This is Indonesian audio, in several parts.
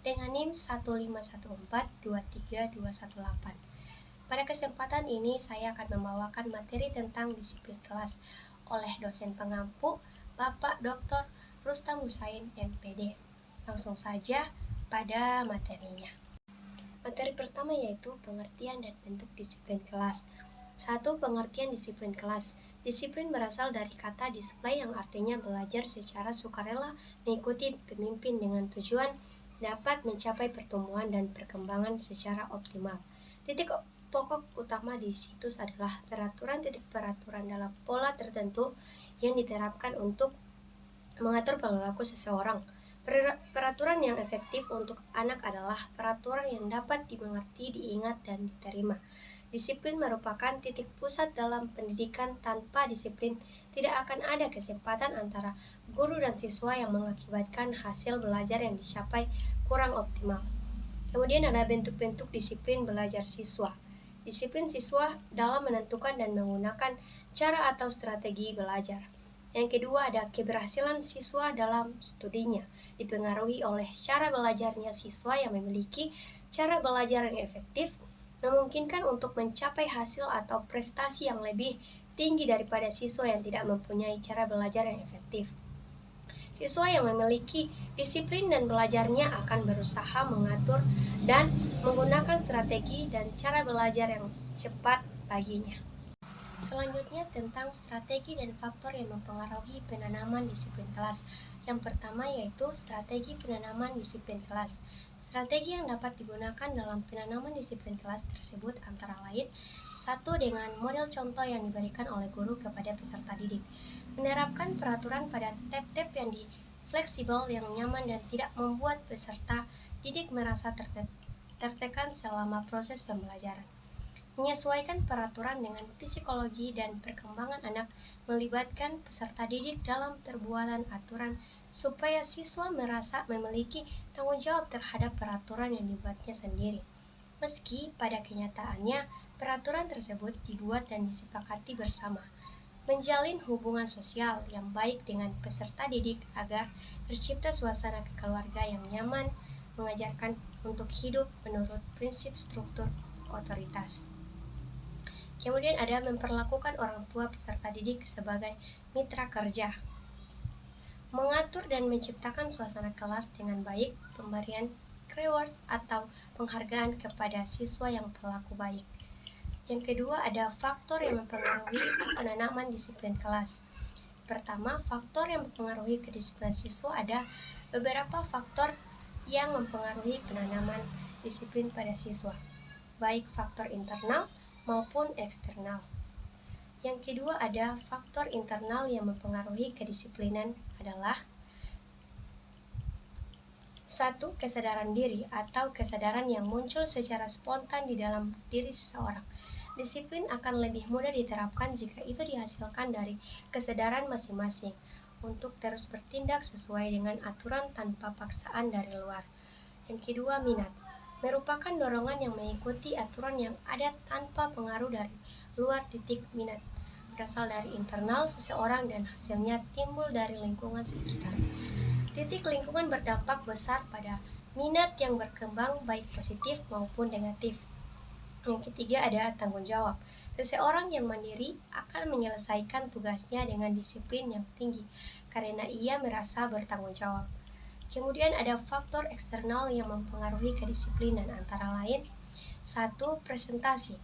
dengan NIM 151423218. Pada kesempatan ini saya akan membawakan materi tentang disiplin kelas oleh dosen pengampu Bapak Dr. Rustam Husain MPD. Langsung saja pada materinya. Materi pertama yaitu pengertian dan bentuk disiplin kelas. 1. Pengertian disiplin kelas. Disiplin berasal dari kata display yang artinya belajar secara sukarela mengikuti pemimpin dengan tujuan dapat mencapai pertumbuhan dan perkembangan secara optimal. Titik pokok utama di situs adalah peraturan dalam pola tertentu yang diterapkan untuk mengatur perilaku seseorang. Peraturan yang efektif untuk anak adalah peraturan yang dapat dimengerti, diingat, dan diterima. Disiplin merupakan titik pusat dalam pendidikan. Tanpa disiplin, tidak akan ada kesempatan antara guru dan siswa yang mengakibatkan hasil belajar yang dicapai kurang optimal. Kemudian ada bentuk-bentuk disiplin belajar siswa. Disiplin siswa dalam menentukan dan menggunakan cara atau strategi belajar. Yang kedua ada keberhasilan siswa dalam studinya, dipengaruhi oleh cara belajarnya. Siswa yang memiliki cara belajar yang efektif memungkinkan untuk mencapai hasil atau prestasi yang lebih tinggi daripada siswa yang tidak mempunyai cara belajar yang efektif. Siswa yang memiliki disiplin dan belajarnya akan berusaha mengatur dan menggunakan strategi dan cara belajar yang cepat baginya. Selanjutnya tentang strategi dan faktor yang mempengaruhi penanaman disiplin kelas. Yang pertama yaitu strategi penanaman disiplin kelas. Strategi yang dapat digunakan dalam penanaman disiplin kelas tersebut antara lain: 1. Dengan model contoh yang diberikan oleh guru kepada peserta didik. Menerapkan peraturan pada tab-tab yang fleksibel, yang nyaman dan tidak membuat peserta didik merasa tertekan selama proses pembelajaran. Menyesuaikan peraturan dengan psikologi dan perkembangan anak, melibatkan peserta didik dalam perbuatan aturan supaya siswa merasa memiliki tanggung jawab terhadap peraturan yang dibuatnya sendiri. Meski pada kenyataannya peraturan tersebut dibuat dan disepakati bersama. Menjalin hubungan sosial yang baik dengan peserta didik agar tercipta suasana keluarga yang nyaman, mengajarkan untuk hidup menurut prinsip struktur otoritas. Kemudian ada memperlakukan orang tua peserta didik sebagai mitra kerja. Mengatur dan menciptakan suasana kelas dengan baik, pemberian rewards atau penghargaan kepada siswa yang berlaku baik. Yang kedua ada faktor yang mempengaruhi penanaman disiplin kelas. Pertama, faktor yang mempengaruhi kedisiplinan siswa. Ada beberapa faktor yang mempengaruhi penanaman disiplin pada siswa, baik faktor internal maupun eksternal. Yang kedua ada faktor internal yang mempengaruhi kedisiplinan adalah: 1. Kesadaran diri atau kesadaran yang muncul secara spontan di dalam diri seseorang. Disiplin akan lebih mudah diterapkan jika itu dihasilkan dari kesadaran masing-masing untuk terus bertindak sesuai dengan aturan tanpa paksaan dari luar. Yang kedua, minat merupakan dorongan yang mengikuti aturan yang ada tanpa pengaruh dari luar. Minat berasal dari internal seseorang dan hasilnya timbul dari lingkungan sekitar. Lingkungan berdampak besar pada minat yang berkembang, baik positif maupun negatif. Yang ketiga ada tanggung jawab. Seseorang yang mandiri akan menyelesaikan tugasnya dengan disiplin yang tinggi karena ia merasa bertanggung jawab. Kemudian ada faktor eksternal yang mempengaruhi kedisiplinan antara lain: 1. Presentasi.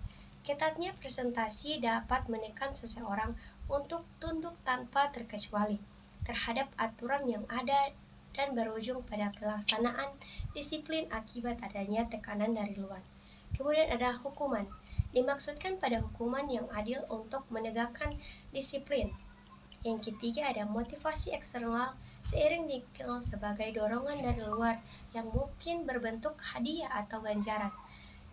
Ketatnya presentasi dapat menekan seseorang untuk tunduk tanpa terkecuali terhadap aturan yang ada dan berujung pada pelaksanaan disiplin akibat adanya tekanan dari luar. Kemudian ada hukuman. Dimaksudkan pada hukuman yang adil untuk menegakkan disiplin. Yang ketiga ada motivasi eksternal, seiring dikenal sebagai dorongan dari luar yang mungkin berbentuk hadiah atau ganjaran.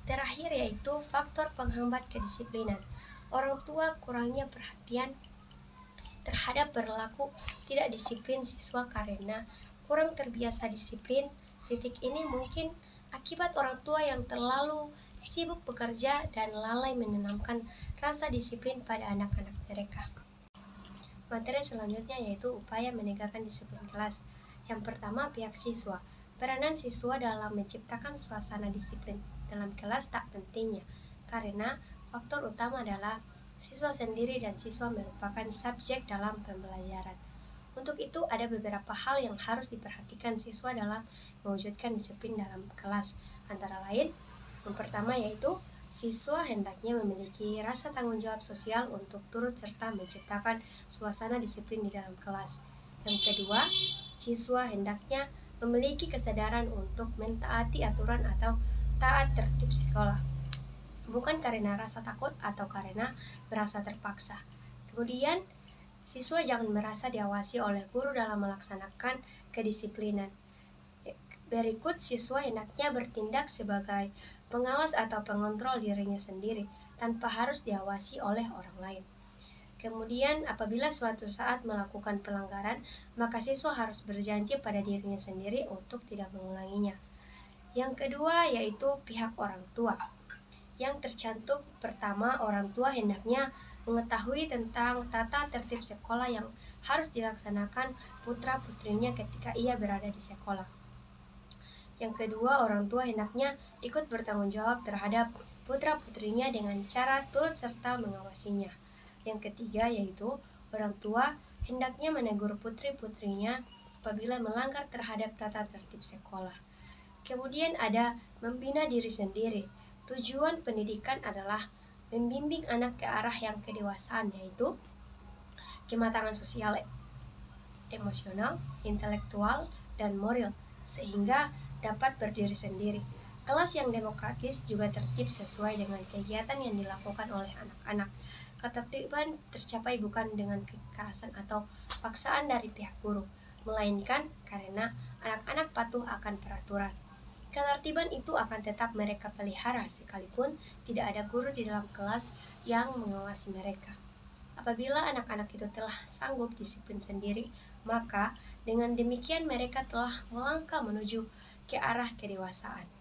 Terakhir yaitu faktor penghambat kedisiplinan. Orang tua kurangnya perhatian terhadap perilaku tidak disiplin siswa karena kurang terbiasa disiplin. Ini mungkin akibat orang tua yang terlalu sibuk bekerja dan lalai menanamkan rasa disiplin pada anak-anak mereka. Materi selanjutnya yaitu upaya menegakkan disiplin kelas. Yang pertama, pihak siswa. Peranan siswa dalam menciptakan suasana disiplin dalam kelas tak pentingnya, karena faktor utama adalah siswa sendiri dan siswa merupakan subjek dalam pembelajaran. Untuk itu ada beberapa hal yang harus diperhatikan siswa dalam mewujudkan disiplin dalam kelas. Antara lain, yang pertama yaitu siswa hendaknya memiliki rasa tanggung jawab sosial untuk turut serta menciptakan suasana disiplin di dalam kelas. Yang kedua, siswa hendaknya memiliki kesadaran untuk mentaati aturan atau taat tertib sekolah, bukan karena rasa takut atau karena merasa terpaksa. Kemudian, siswa jangan merasa diawasi oleh guru dalam melaksanakan kedisiplinan. Berikut, siswa hendaknya bertindak sebagai pengawas atau pengontrol dirinya sendiri tanpa harus diawasi oleh orang lain. Kemudian, apabila suatu saat melakukan pelanggaran, maka siswa harus berjanji pada dirinya sendiri untuk tidak mengulanginya. Yang kedua yaitu pihak orang tua. Yang tercantum pertama, orang tua hendaknya mengetahui tentang tata tertib sekolah yang harus dilaksanakan putra-putrinya ketika ia berada di sekolah. Yang kedua, orang tua hendaknya ikut bertanggung jawab terhadap putra-putrinya dengan cara turut serta mengawasinya. Yang ketiga yaitu orang tua hendaknya menegur putri-putrinya apabila melanggar terhadap tata tertib sekolah. Kemudian ada membina diri sendiri. Tujuan pendidikan adalah membimbing anak ke arah yang kedewasaan, yaitu kematangan sosial, emosional, intelektual, dan moral, sehingga dapat berdiri sendiri. Kelas yang demokratis juga tertib sesuai dengan kegiatan yang dilakukan oleh anak-anak. Ketertiban tercapai bukan dengan kekerasan atau paksaan dari pihak guru, melainkan karena anak-anak patuh akan peraturan. Ketertiban itu akan tetap mereka pelihara sekalipun tidak ada guru di dalam kelas yang mengawasi mereka. Apabila anak-anak itu telah sanggup disiplin sendiri, maka dengan demikian mereka telah melangkah menuju ke arah kedewasaan.